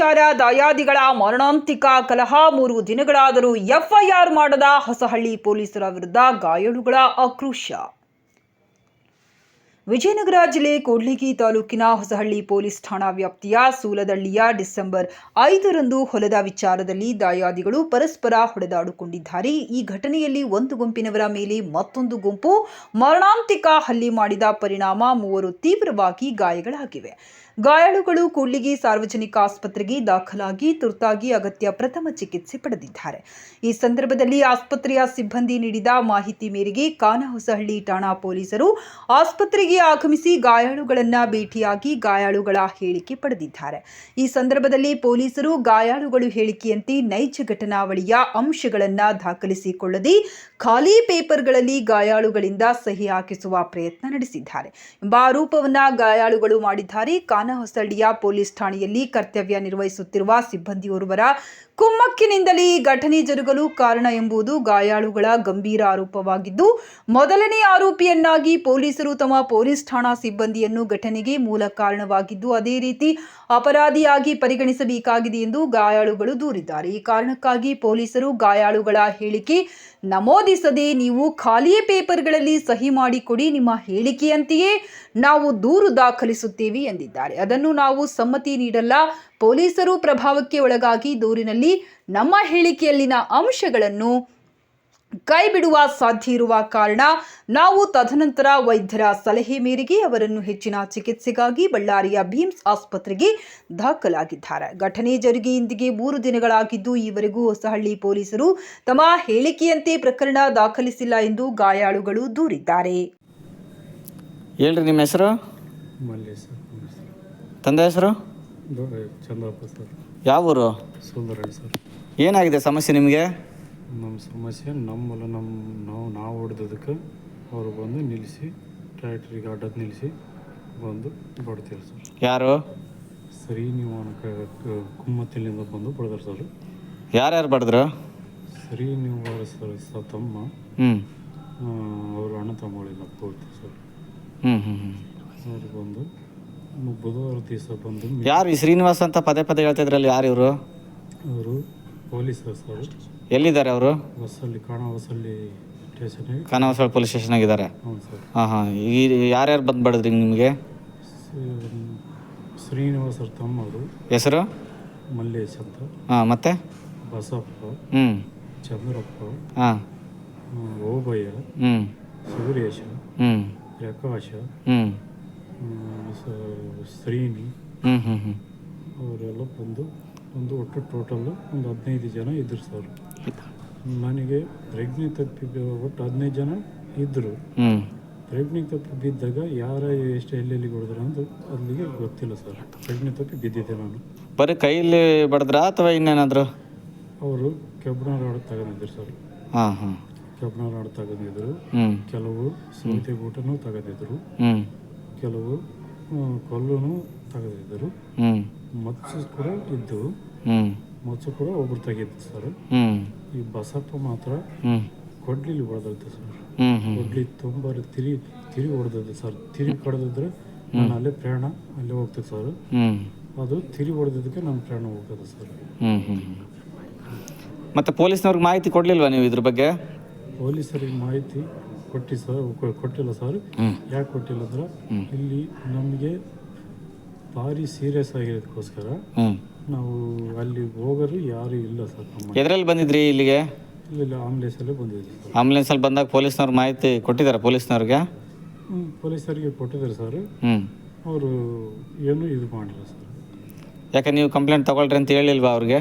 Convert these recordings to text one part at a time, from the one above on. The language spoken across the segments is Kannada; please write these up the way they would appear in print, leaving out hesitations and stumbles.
ವಿಚಾರ ದಾಯಾದಿಗಳ ಮಾರಣಾಂತಿಕ ಕಲಹ 3 ದಿನಗಳಾದರೂ ಎಫ್ಐಆರ್ ಮಾಡದ ಹೊಸಹಳ್ಳಿ ಪೊಲೀಸರ ವಿರುದ್ಧ ಗಾಯಾಳುಗಳ ಆಕ್ರೋಶ. ವಿಜಯನಗರ ಜಿಲ್ಲೆ ಕೂಡ್ಲಿಗಿ ತಾಲೂಕಿನ ಹೊಸಹಳ್ಳಿ ಪೊಲೀಸ್ ಠಾಣಾ ವ್ಯಾಪ್ತಿಯ ಸೂಲದಳ್ಳಿಯ ಡಿಸೆಂಬರ್ 5ರಂದು ಹೊಲದ ವಿಚಾರದಲ್ಲಿ ದಾಯಾದಿಗಳು ಪರಸ್ಪರ ಹೊಡೆದಾಡಿಕೊಂಡಿದ್ದಾರೆ. ಈ ಘಟನೆಯಲ್ಲಿ ಒಂದು ಗುಂಪಿನವರ ಮೇಲೆ ಮತ್ತೊಂದು ಗುಂಪು ಮಾರಣಾಂತಿಕ ಹಲ್ಲೆ ಮಾಡಿದ ಪರಿಣಾಮ 3 ತೀವ್ರವಾಗಿ ಗಾಯಗಳಾಗಿವೆ. ಗಾಯಾಳುಗಳು ಕೂಡ್ಲಿಗಿ ಸಾರ್ವಜನಿಕ ಆಸ್ಪತ್ರೆಗೆ ದಾಖಲಾಗಿ ತುರ್ತಾಗಿ ಅಗತ್ಯ ಪ್ರಥಮ ಚಿಕಿತ್ಸೆ ಪಡೆದಿದ್ದಾರೆ. ಈ ಸಂದರ್ಭದಲ್ಲಿ ಆಸ್ಪತ್ರೆಯ ಸಿಬ್ಬಂದಿ ನೀಡಿದ ಮಾಹಿತಿ ಮೇರೆಗೆ ಕಾನಹೊಸಹಳ್ಳಿ ಠಾಣಾ ಪೊಲೀಸರು ಆಸ್ಪತ್ರೆಗೆ ಆಗಮಿಸಿ ಗಾಯಾಳುಗಳನ್ನ ಭೇಟಿಯಾಗಿ ಗಾಯಾಳುಗಳ ಹೇಳಿಕೆ ಪಡೆದಿದ್ದಾರೆ. ಈ ಸಂದರ್ಭದಲ್ಲಿ ಪೊಲೀಸರು ಗಾಯಾಳುಗಳು ಹೇಳಿಕೆಯಂತೆ ನೈಜ ಘಟನಾವಳಿಯ ಅಂಶಗಳನ್ನು ದಾಖಲಿಸಿಕೊಳ್ಳದೆ ಖಾಲಿ ಪೇಪರ್ಗಳಲ್ಲಿ ಗಾಯಾಳುಗಳಿಂದ ಸಹಿ ಹಾಕಿಸುವ ಪ್ರಯತ್ನ ನಡೆಸಿದ್ದಾರೆ ಎಂಬ ಆರೋಪವನ್ನ ಗಾಯಾಳುಗಳು ಮಾಡಿದ್ದಾರೆ. ಕಾನಹೊಸಹಳ್ಳಿಯ ಪೊಲೀಸ್ ಠಾಣೆಯಲ್ಲಿ ಕರ್ತವ್ಯ ನಿರ್ವಹಿಸುತ್ತಿರುವ ಸಿಬ್ಬಂದಿಯೋರ್ವರ ಕುಮ್ಮಕ್ಕಿನಿಂದಲೇ ಈ ಘಟನೆ ಜರುಗಲು ಕಾರಣ ಎಂಬುದು ಗಾಯಾಳುಗಳ ಗಂಭೀರ ಆರೋಪವಾಗಿದ್ದು, ಮೊದಲನೇ ಆರೋಪಿಯನ್ನಾಗಿ ಪೊಲೀಸರು ತಮ್ಮ ಪೊಲೀಸ್ ಠಾಣಾ ಸಿಬ್ಬಂದಿಯನ್ನು ಘಟನೆಗೆ ಮೂಲ ಕಾರಣವಾಗಿದ್ದು, ಅದೇ ರೀತಿ ಅಪರಾಧಿಯಾಗಿ ಪರಿಗಣಿಸಬೇಕಾಗಿದೆ ಎಂದು ಗಾಯಾಳುಗಳು ದೂರಿದ್ದಾರೆ. ಈ ಕಾರಣಕ್ಕಾಗಿ ಪೊಲೀಸರು ಗಾಯಾಳುಗಳ ಹೇಳಿಕೆ ನಮೂದಿಸದೆ ನೀವು ಖಾಲಿ ಪೇಪರ್ಗಳಲ್ಲಿ ಸಹಿ ಮಾಡಿಕೊಡಿ, ನಿಮ್ಮ ಹೇಳಿಕೆಯಂತೆಯೇ ನಾವು ದೂರು ದಾಖಲಿಸುತ್ತೇವೆ ಎಂದಿದ್ದಾರೆ. ಅದನ್ನು ನಾವು ಸಮ್ಮತಿ ನೀಡಲ್ಲ. ಪೊಲೀಸರು ಪ್ರಭಾವಕ್ಕೆ ಒಳಗಾಗಿ ದೂರಿನಲ್ಲಿ ನಮ್ಮ ಹೇಳಿಕೆಯಲ್ಲಿನ ಅಂಶಗಳನ್ನು ಕೈಬಿಡುವ ಸಾಧ್ಯ ಇರುವ ಕಾರಣ ನಾವು ತದನಂತರ ವೈದ್ಯರ ಸಲಹೆ ಮೇರೆಗೆ ಅವರನ್ನು ಹೆಚ್ಚಿನ ಚಿಕಿತ್ಸೆಗಾಗಿ ಬಳ್ಳಾರಿಯ ಭೀಮ್ಸ್ ಆಸ್ಪತ್ರೆಗೆ ದಾಖಲಾಗಿದ್ದಾರೆ. ಘಟನೆ ಜರುಗಿ ಇಂದಿಗೆ 3 ದಿನಗಳಾಗಿದ್ದು, ಈವರೆಗೂ ಹೊಸಹಳ್ಳಿ ಪೊಲೀಸರು ತಮ್ಮ ಹೇಳಿಕೆಯಂತೆ ಪ್ರಕರಣ ದಾಖಲಿಸಿಲ್ಲ ಎಂದು ಗಾಯಾಳುಗಳು ದೂರಿದ್ದಾರೆ. ಹೇಳ್ರಿ, ನಿಮ್ಮ ಹೆಸರು? ಮಲ್ಲೇಶ್. ತಂದೆ ಹೆಸರು? ಚಂದ್ರಪ್ಪ ಸರ್. ಯಾವ ಊರು? ಸೂಲದಳ್ಳಿ ಸರ್. ಏನಾಗಿದೆ ಸಮಸ್ಯೆ ನಿಮಗೆ? ನಮ್ಮ ಸಮಸ್ಯೆ ನಾವು ಹೊಡೆದಕ್ಕೆ ಅವರು ಬಂದು ನಿಲ್ಲಿಸಿ ಟ್ರ್ಯಾಕ್ಟ್ರಿಗೆ ಅಡ್ಡಕ್ಕೆ ನಿಲ್ಲಿಸಿ ಬಂದು ಬಡ್ತೀರಿ ಸರ್. ಯಾರು? ಸರಿ, ನೀವು ಕುಮ್ಮತ್ತಿಲಿಂದ ಬಂದು ಬಡ್ದಾರೆ ಸರ್. ಯಾರ್ಯಾರು ಬಡಿದ್ರು? ಸರಿ, ನೀವು ಸರ್ ತಮ್ಮ ಅವರು ಅಣ್ಣ ತಮ್ಮಗಳಿಲ್ಲ ಪೂರ್ತಿ ಸರ್. ಅವ್ರು ಬಂದು ಬುಧವಾರ ದಿವಸ ಬಂದು. ಯಾರು ಈ ಶ್ರೀನಿವಾಸ್ ಅಂತ ಪದೇ ಪದೇ ಹೇಳ್ತಾ ಇದ್ರಲ್ಲಿ? ಯಾರು ಇವರು? ಅವರು ಪೊಲೀಸರು ಸರ್. ಎಲ್ಲಿದ್ದಾರೆ ಅವರು? Hosalli, Kanahosahalli station. Kanahosahalli police station ಆಗಿದ್ದಾರೆ. ಹ್ಞೂ ಸರ್. ಹಾಂ. ಈ ಯಾರ್ಯಾರು ಬಂದು ಬಡಿದ್ರಿ ನಿಮಗೆ? ಶ್ರೀನಿವಾಸ್ ಅವ್ರ ತಮ್ಮವರು. ಹೆಸರು? ಮಲ್ಲೇಶ್ ಅಂತ. ಮತ್ತೆ ಬಸಪ್ಪ, ಚಂದ್ರಪ್ಪ, ಓಬಯ್ಯ, ಸುರೇಶ, ಪ್ರಕಾಶ, ಶ್ರೀನಿ ಅವರೆಲ್ಲ ಬಂದು ಒಟ್ಟು ಟೋಟಲ್ 15 ಜನ ಇದ್ದರು ಸರ್. ನನಗೆ ಪ್ರಜ್ಞೆ ತಪ್ಪಿ ಒಟ್ಟು 15 ಜನ ಇದ್ದರು. ಪ್ರಜ್ಞೆ ತಪ್ಪಿ ಬಿದ್ದಾಗ ಯಾರ ಎಷ್ಟು ಎಲ್ಲೆಲ್ಲಿ ಹೊಡೆದ್ರು ಅಂತ ಅಲ್ಲಿಗೆ ಗೊತ್ತಿಲ್ಲ ಸರ್. ಪ್ರಜ್ಞೆ ತಪ್ಪಿ ಬಿದ್ದಿದ್ದೆ ನಾನು. ಬರೀ ಕೈಯಲ್ಲಿ ಬಡದ್ರ ಅಥವಾ ಇನ್ನೇನಾದ್ರು? ಅವರು ಕೆಬ್ಬಣ ರಾಡ್ ತಗೊಂಡಿದ್ರು ಸರ್. ಕೆಬ್ಬಣ ರಾಡ್ ತಗೊಂಡಿದ್ರು. ಕೆಲವು ಸೌತೆ ಗೂಟನೂ ತಗೊಂಡಿದ್ರು. ಕೆಲವು ಕಲ್ಲೂ ತಗೊಂಡಿದ್ರು. ಮಚ್ಚು ಕೂಡ ಇದ್ದು. ಮಚ್ಚು ಕೂಡ ಒಬ್ರು ತೆಗಿದ್ದು ಸರ್. ಈ ಬಸಪ್ಪ ಮಾತ್ರ ಕೊಡ್ಲಿಲಿ ಹೊಡೆದೈತೆ ಸರ್. ಕೊಡ್ಲಿ ತುಂಬ ತಿರಿ ಹೊಡೆದೈತೆ ಸರ್. ತಿರಿ ಕಡ್ದಿದ್ರೆ ನಾನು ಅಲ್ಲೇ ಪ್ರಯಾಣ ಅಲ್ಲೇ ಹೋಗ್ತದೆ ಸರ್. ಅದು ತಿರಿ ಹೊಡೆದಕ್ಕೆ ನನ್ನ ಪ್ರಯಾಣ ಹೋಗ್ತದೆ ಸರ್. ಮತ್ತೆ ಪೊಲೀಸ್ನವ್ರಿಗೆ ಮಾಹಿತಿ ಕೊಡ್ಲಿಲ್ವಾ ನೀವು ಇದ್ರ ಬಗ್ಗೆ? ಪೊಲೀಸರಿಗೆ ಮಾಹಿತಿ ಕೊಟ್ಟಿಲ್ಲ ಸರ್. ಯಾಕೆ ಕೊಟ್ಟಿಲ್ಲ ಅಂದ್ರೆ ಇಲ್ಲಿ ನಮಗೆ ಭಾರಿ ಸೀರಿಯಸ್ ಆಗಿರೋದಕ್ಕೋಸ್ಕರ ನಾವು ಅಲ್ಲಿ ಹೋಗೋರು ಯಾರು ಇಲ್ಲ ಸರ್. ಎದ್ರಲ್ಲಿ ಬಂದಿದ್ರಿ ಇಲ್ಲಿಗೆ? ಇಲ್ಲ, ಆಂಬುಲೆನ್ಸಲ್ಲೇ ಬಂದಿದ್ವಿ ಸರ್. ಆಂಬುಲೆನ್ಸಲ್ಲಿ ಬಂದಾಗ ಪೊಲೀಸ್ನವ್ರು ಮಾಹಿತಿ ಕೊಟ್ಟಿದ್ದಾರೆ ಪೊಲೀಸ್ನವ್ರಿಗೆ? ಪೊಲೀಸರಿಗೆ ಕೊಟ್ಟಿದ್ದಾರೆ ಸರ್. ಅವರು ಏನೂ ಇದು ಮಾಡಿಲ್ಲ ಸರ್. ಯಾಕೆ ನೀವು ಕಂಪ್ಲೇಂಟ್ ತಗೊಳ್ರಿ ಅಂತ ಹೇಳಿಲ್ವಾ ಅವ್ರಿಗೆ?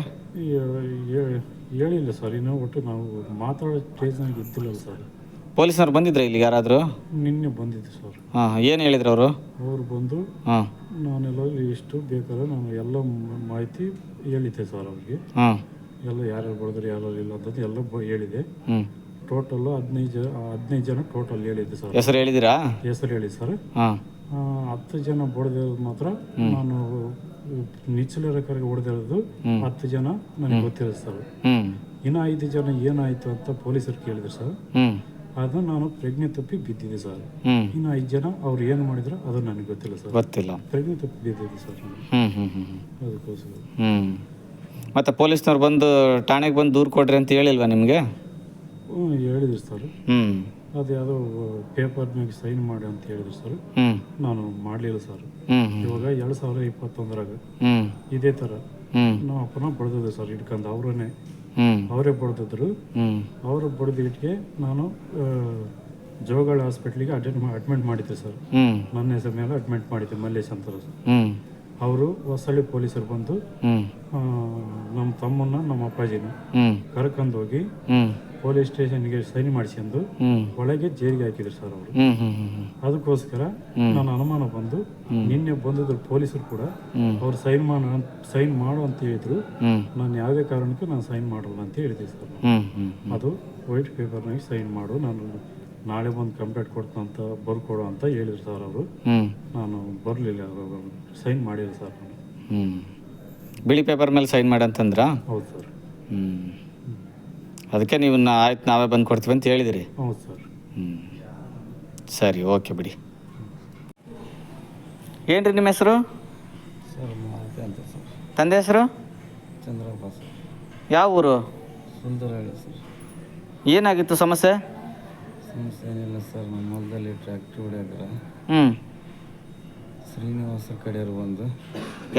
ಹೇಳಿಲ್ಲ ಸರ್. ಇನ್ನೂ ಒಟ್ಟು ನಾವು ಮಾತಾಡೋ ಸ್ಟೇಜ್ನಾಗ ಇದ್ದಿಲ್ಲ ಸರ್. ಪೊಲೀಸ್ನವ್ರು ಬಂದಿದ್ರೆ ಇಲ್ಲಿಗೆ ಯಾರಾದರೂ? ನಿನ್ನೆ ಬಂದಿದ್ದು ಸರ್. ಏನು ಹೇಳಿದ್ರು ಅವರು? ಅವರು ಬಂದು ನಾನೆಲ್ಲ ಎಷ್ಟು ಬೇಕಾದ್ರೆ ನಾನು ಎಲ್ಲ ಮಾಹಿತಿ ಹೇಳಿದ್ದೆ ಸರ್ ಅವ್ರಿಗೆ. ಎಲ್ಲ ಯಾರ್ಯಾರು ಬಡಿದ್ರು ಯಾರು ಇಲ್ಲ ಅಂತ ಎಲ್ಲ ಹೇಳಿದೆ. ಟೋಟಲ್ 15 ಜನ ಟೋಟಲ್ ಹೇಳಿದ್ದೆ ಸರ್. ಹೆಸರು ಹೇಳಿದಿರಾ? ಹೆಸರು ಹೇಳಿ ಸರ್. 10 ಜನ ಬಡ್ದಿರೋದು ಮಾತ್ರ ನಾನು ನಿಚ್ಚಲರಕರಿಗೆ ಹೊಡೆದಿರೋದು 10 ಜನ ನನಗೆ ಗೊತ್ತಿರೋದು ಸರ್. ಇನ್ನು 5 ಜನ ಏನಾಯ್ತು ಅಂತ ಪೊಲೀಸರು ಕೇಳಿದ್ರು ಸರ್. ಅದು ನಾನು ಪ್ರಜ್ಞೆ ತಪ್ಪಿ ಬಿದ್ದಿದ್ದೆ ಸರ್. ಹ್ಞೂ ಇನ್ನು 5 ಜನ ಅವ್ರು ಏನು ಮಾಡಿದ್ರು ಅದು ನನಗೆ ಗೊತ್ತಿಲ್ಲ ಸರ್. ಗೊತ್ತಿಲ್ಲ. ಪ್ರಜ್ಞೆ ತಪ್ಪಿ ಬಿದ್ದಿದ್ದೆ ಸರ್ ನಾನು. ಅದಕ್ಕೋಸ್ಕರ. ಮತ್ತು ಪೊಲೀಸ್ನವ್ರು ಬಂದು ಠಾಣೆಗೆ ಬಂದು ದೂರು ಕೊಡ್ರಿ ಅಂತ ಹೇಳಿಲ್ವಾ ನಿಮಗೆ? ಹೇಳಿದ್ರು ಸರ್. ಅದು ಯಾವುದೋ ಪೇಪರ್ನಾಗ ಸೈನ್ ಮಾಡಿ ಅಂತ ಹೇಳಿದ್ರು ಸರ್. ನಾನು ಮಾಡಲಿಲ್ಲ ಸರ್. ಇವಾಗ 2021ರಾಗ ಇದೇ ಥರ ನಾವು ಅಪ್ಪನ ಬಡ್ದಿದ್ದೆ ಸರ್ ಇಟ್ಕೊಂಡು ಅವರೇ ಬಡ್ದಿದ್ರು. ಅವರು ಬಡ್ದಿಟ್ಟಿಗೆ ನಾನು ಜೋಗಳ ಹಾಸ್ಪಿಟ್ಲಿಗೆ ಅಡ್ಮಿಟ್ ಮಾಡಿದ್ದೆ ಸರ್. ನನ್ನ ಹೆಸರು ಮೇಲೆ ಅಡ್ಮಿಟ್ ಮಾಡಿದ್ದೆ, ಮಲ್ಲೇಶ್ ಅಂತ ಸರ್. ಅವರು ಹೊಸಳ್ಳಿ ಪೊಲೀಸರು ಬಂದು ನಮ್ಮ ತಮ್ಮನ್ನ ನಮ್ಮ ಅಪ್ಪಾಜಿನ ಕರ್ಕೊಂಡು ಹೋಗಿ ಪೊಲೀಸ್ ಸ್ಟೇಷನ್ಗೆ ಸೈನ್ ಮಾಡಿಸ್ಕೊಂಡು ಒಳಗೆ ಜೈಲಿಗೆ ಹಾಕಿದ್ರು ಸರ್ ಅವರು. ಅದಕ್ಕೋಸ್ಕರ ನನ್ನ ಅನುಮಾನ ಬಂದು ನಿನ್ನೆ ಬಂದಿದ್ರು ಪೊಲೀಸರು ಕೂಡ ಅವ್ರು ಸೈನ್ ಮಾಡು ಅಂತ ಹೇಳಿದ್ರು. ನಾನು ಯಾವುದೇ ಕಾರಣಕ್ಕೂ ನಾನು ಸೈನ್ ಮಾಡಲ್ಲ ಅಂತ ಹೇಳಿದೆ ಸರ್. ಅದು ವೈಟ್ ಪೇಪರ್ನಾಗ ಸೈನ್ ಮಾಡು, ನಾನು ನಾಳೆ ಬಂದು ಕಂಪ್ಲೇಂಟ್ ಕೊಡ್ತಂತ ಬರ್ಕೊಡು ಅಂತ ಹೇಳಿದ್ರು ಸರ್ ಅವರು. ನಾನು ಬರಲಿಲ್ಲ, ಸೈನ್ ಮಾಡಿಲ್ಲ ಸರ್ ನಾನು. ಬಿಳಿ ಪೇಪರ್ ಮೇಲೆ ಸೈನ್ ಮಾಡಂತಂದ್ರ? ಹೌದು ಸರ್. ಅದಕ್ಕೆ ನೀವು ಆಯ್ತು ನಾವೇ ಬಂದು ಕೊಡ್ತೀವಿ ಅಂತ ಹೇಳಿದಿರಿ? ಹೌದು ಸರ್. ಸರಿ, ಓಕೆ ಬಿಡಿ. ಏನ್ರಿ ನಿಮ್ಮ ಹೆಸರು? ಸರ್ ಮಾತೆ ಅಂತ ಸರ್. ತಂದೆ ಹೆಸರು? ಚಂದ್ರಪ್ಪ ಸರ್. ಯಾವ ಊರು? ಸುಂದರಹಳ್ಳಿ ಸರ್. ಏನಾಗಿತ್ತು ಸಮಸ್ಯೆ? ಸಮಸ್ಯೆ ಏನಿಲ್ಲ ಸರ್, ನಮ್ಮ ಹೊಲದಲ್ಲಿ ಟ್ರ್ಯಾಕ್ಟ್ರಿ ಹೊಡ್ಯಾಕ್ರ ಶ್ರೀನಿವಾಸ ಕಡೆಯವರು ಬಂದು.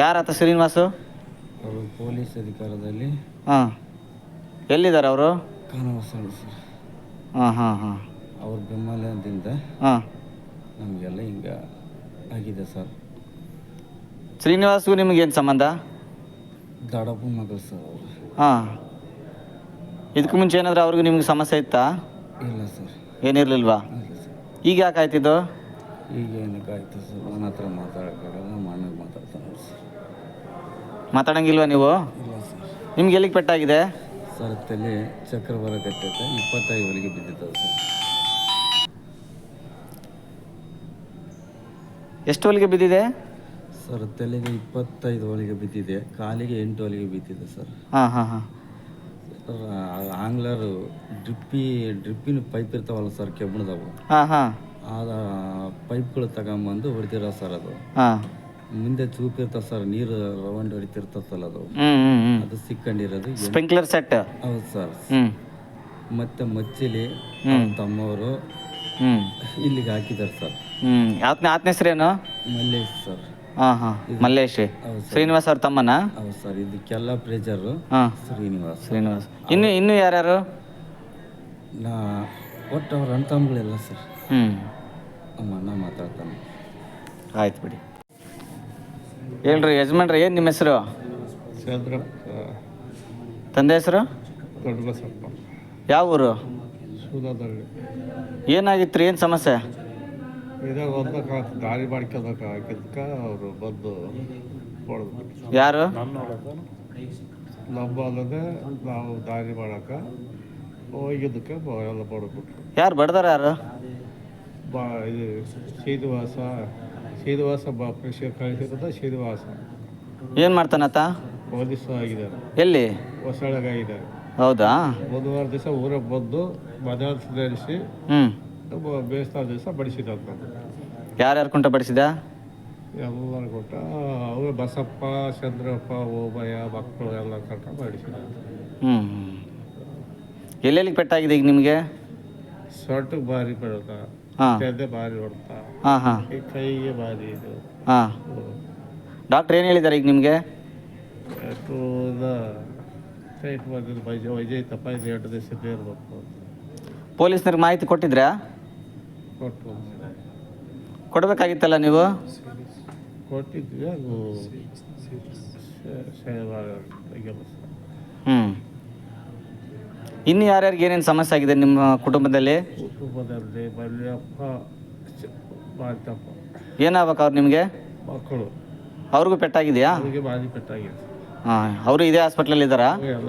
ಯಾರಾತ ಶ್ರೀನಿವಾಸು? ಅವರು ಪೊಲೀಸ್ ಅಧಿಕಾರದಲ್ಲಿ. ಎಲ್ಲಿದ್ದಾರೆ ಅವರು? ಕಾನವಸಳ್ಳಿ ಸರ್. ಅವ್ರ ಬೆಂಬಲದಿಂದ ನಮಗೆಲ್ಲ ಹಿಂಗೆ ಆಗಿದೆ ಸರ್. ಶ್ರೀನಿವಾಸ್ಗೂ ನಿಮಗೇನು ಸಂಬಂಧ? ದೊಡ್ಡಪ್ಪ ಮಗಳು ಸರ್ ಅವರು. ಇದಕ್ಕೂ ಮುಂಚೆ ಏನಾದರೂ ಅವ್ರಿಗೂ ನಿಮ್ಗೆ ಸಮಸ್ಯೆ ಇತ್ತಾ? ಇಲ್ಲ ಸರ್. ಏನಿರಲಿಲ್ವಾ? ಇಲ್ಲ ಸರ್. ಈಗ ಯಾಕೆ ಆಯ್ತಿದ್ದು? ಈಗ ಏನಕ್ಕೆ ಆಯ್ತು ಸರ್, ನನ್ನ ಹತ್ರ ಮಾತಾಡೋಕ್ಕಾಗಲ್ಲ, ಮನೆಗೆ ಮಾತಾಡ್ತಾನೆ ಸರ್. ಮಾತಾಡಂಗಿಲ್ವಾ ನೀವು? ಇಲ್ಲ ಸರ್. ನಿಮ್ಗೆ ಎಲ್ಲಿಗೆ ಪೆಟ್ಟಾಗಿದೆ? ಸರ್ ತಲೆ ಚಕ್ರ ಬರೋಕತ್ತೈತೆ, 25 ಹೊಲಿಗೆ ಬಿದ್ದಿರ್ತದೆ ಸರ್. ಎಷ್ಟು ಹೊಲಿಗೆ ಬಿದ್ದಿದೆ ಸರ್? ತಲೆಗೆ 25 ಹೊಲಿಗೆ ಬಿದ್ದಿದೆ, ಕಾಲಿಗೆ 8 ಹೊಲಿಗೆ ಬಿದ್ದಿದೆ ಸರ್. ಆಂಗ್ಲರು ಡ್ರಿಪ್ಪಿನ ಪೈಪ್ ಇರ್ತಾವಲ್ಲ ಸರ್, ಕೆಬ್ಬಣದವು. ಆದ ಪೈಪ್ಗಳು ತಗೊಂಬಂದು ಹೊಡಿತಿರೋ ಸರ್. ಅದು ಮುಂದೆ ಚೂಪ್ ಇರ್ತಾವ ಸರ್, ನೀರು ರೌಂಡ್ ಹೊಡಿತಿರ್ತಲ್ಲ ಅದು. ಅದು ಸಿಕ್ಕೊಂಡಿರೋದು ಸ್ಪ್ರಿಂಕ್ಲರ್ ಸೆಟ್. ಹೌದು ಸರ್. ಮತ್ತೆ ಮಚ್ಚಿಲಿ ತಮ್ಮವರು ಇಲ್ಲಿಗೆ ಹಾಕಿದ್ದಾರೆ ಸರ್. ಆತನ ಹೆಸರೇನು? ಮಲ್ಲೇಶ್ ಸರ್. ಮಲ್ಲೇಶ್. ಶ್ರೀನಿವಾಸ್ ಅವ್ರ ತಮ್ಮನ? ಹೌದು ಸರ್. ಇದಕ್ಕೆಲ್ಲ ಪ್ರೇಜರು ಶ್ರೀನಿವಾಸ್. ಇನ್ನು ಯಾರ್ಯಾರು? ಒಟ್ಟು ಅವ್ರ ಅಣ್ಣ ತಮ್ಮಗಳೆಲ್ಲ ಸರ್. ನಮ್ಮ ಅಣ್ಣ ಮಾತಾಡ್ತಾನೆ. ಆಯ್ತು ಬಿಡಿ. ಹೇಳ್ರಿ ಯಜಮಾನ್ರಿ, ಏನು ನಿಮ್ಮ ಹೆಸರು? ಚಂದ್ರಪ್ಪ. ತಂದೆ ಹೆಸರು? ದೊಡ್ಡಬಸಪ್ಪ. ಯಾವ ಊರು? ಸೂಲದಲ್ಲಿ. ಏನಾಗಿತ್ತು ರೀ? ಏನು ಸಮಸ್ಯೆ? ಇದಾಗ ಒಂದಕ್ಕೆ ದಾರಿ ಮಾಡ್ಕೋದಕ್ಕೆ ಹಾಕಿದ್ಕ ಅವರು ಬಂದು ಹೊಡೆದು. ಯಾರು? ನಮ್ಮ ಅಲ್ಲದೆ ನಾವು ದಾರಿ ಮಾಡೋಕೆ ಹೋಗಿದ್ದಕ್ಕೆ ಎಲ್ಲ ಬಡ್ಬಿಟ್ರು. ಯಾರು ಬಡ್ದಾರ? ಯಾರು? ಇದು ಶ್ರೀನಿವಾಸ ಕೃಷಿ ಕಳಿಸಿರೋದ ಶ್ರೀನಿವಾಸ. ಏನು ಮಾಡ್ತಾನತ್ತ? ಪೊಲೀಸ್ ಆಗಿದ್ದಾರೆ. ಎಲ್ಲಿ? ಹೊಸಳಗಾಗಿದ್ದಾರೆ. ಹೌದಾ? ಬುಧವಾರ ದಿವಸ ಊರಿಗೆ ಬಂದು ಮಧ್ಯಾಹ್ನ ನಡೆಸಿ ಬೇಸ್ತಾರ ದಿವಸ ಬಡಿಸಿದಂತ. ಯಾರ್ಯಾರು ಕುಂಟ ಬಡಿಸಿದ? ಎಲ್ಲರೂ ಕೊಟ್ಟ. ಅವರು ಬಸಪ್ಪ, ಚಂದ್ರಪ್ಪ, ಓಬಯ್ಯ ಮಕ್ಕಳು ಎಲ್ಲ ಕರ್ಕೊಂಡು ಬಡಿಸಿದ. ಎಲ್ಲೆಲ್ಲಿಗೆ ಪೆಟ್ಟಾಗಿದೆ ಈಗ ನಿಮಗೆ? ಸೊಟ್ಟಿಗೆ ಭಾರಿ ಬೀಳ್ತಾ, ತೆದೆ ಭಾರಿ ಹೊಡ್ತಾ, ಈ ಕೈಗೆ ಭಾರಿ ಇದು. ಡಾಕ್ಟ್ರ್ ಏನು ಹೇಳಿದ್ದಾರೆ ಈಗ ನಿಮಗೆ? ಟೈಟ್ ಬಂದಿದ್ದು ವೈಜಯ್ ತಪ್ಪ, ಇದು 2 ದಿವಸ ಇರಬೇಕು. ಪೊಲೀಸ್ನವ್ರಿಗೆ ಮಾಹಿತಿ ಕೊಟ್ಟಿದ್ರಾ? ಕೊಡಬೇಕಾಗಿತ್ತಲ್ಲ ನೀವು? ಕೊಟ್ಟಿದ್ವಿ. ಅದು ಇನ್ನು ಯಾರ್ಯಾರಿಗೆ ಏನೇನು ಸಮಸ್ಯೆ ಆಗಿದೆ ನಿಮ್ಮ ಕುಟುಂಬದಲ್ಲಿ? ಮಲ್ಯಪ್ಪ, ಮಾತಪ್ಪ. ಏನಾಗಬೇಕು ಅವ್ರು ನಿಮಗೆ? ಮಕ್ಕಳು. ಅವ್ರಿಗೂ ಪೆಟ್ಟಾಗಿದೆಯಾ? ಅವರಿಗೆ ಭಾರಿ ಪೆಟ್ಟಾಗಿದೆ. ಅವರು ಇದೇ ಹಾಸ್ಪಿಟ್ಲಲ್ಲಿ ಇದ್ದಾರಾ? ಎಲ್ಲ